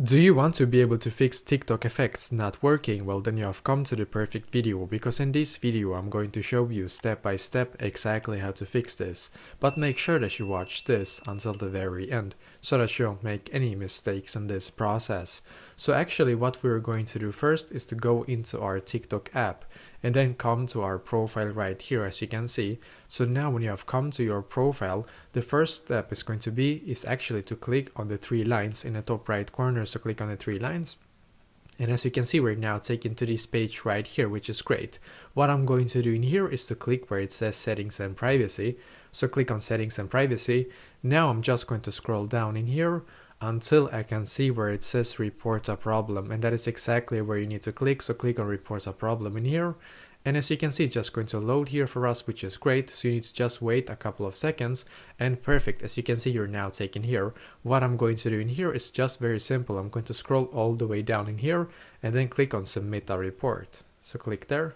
Do you want to be able to fix TikTok effects not working? Well, then you have come to the perfect video, because in this video I'm going to show you step by step exactly how to fix this. But make sure that you watch this until the very end so that you don't make any mistakes in this process. So actually what we're going to do first is to go into our TikTok app and then come to our profile right here, as you can see. So now when you have come to your profile, the first step is actually to click on the three lines in the top right corner. So click on the three lines. And as you can see, we're now taken to this page right here, which is great. What I'm going to do in here is to click where it says settings and privacy. So click on settings and privacy. Now I'm just going to scroll down in here until I can see where it says report a problem, and that is exactly where you need to click. So click on report a problem in here, and as you can see, it's just going to load here for us, which is great. So you need to just wait a couple of seconds, and perfect. As you can see, you're now taken here. What I'm going to do in here is just very simple. I'm going to scroll all the way down in here and then click on submit a report. So click there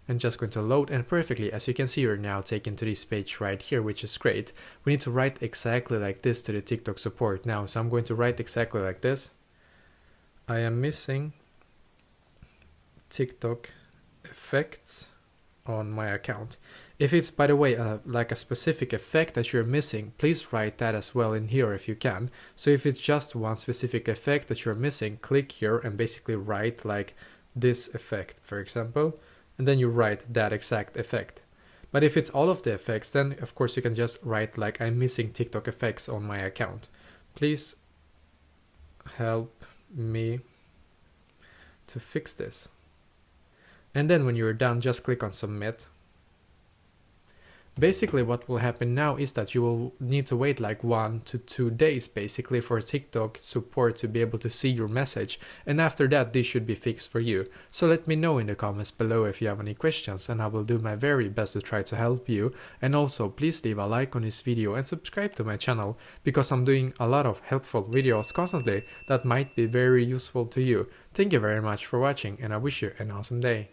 and just going to load, and perfectly, as you can see, you're now taken to this page right here, which is great. We need to write exactly like this to the TikTok support now. So I'm going to write exactly like this. I am missing TikTok effects on my account. If it's, by the way, like a specific effect that you're missing, please write that as well in here if you can. So if it's just one specific effect that you're missing, click here and basically write like this effect, for example, and then you write that exact effect. But if it's all of the effects, then of course you can just write like, I'm missing TikTok effects on my account. Please help me to fix this. And then when you're done, just click on submit. Basically what will happen now is that you will need to wait like 1 to 2 days basically for TikTok support to be able to see your message, and after that this should be fixed for you. So let me know in the comments below if you have any questions, and I will do my very best to try to help you. And also please leave a like on this video and subscribe to my channel, because I'm doing a lot of helpful videos constantly that might be very useful to you. Thank you very much for watching, and I wish you an awesome day.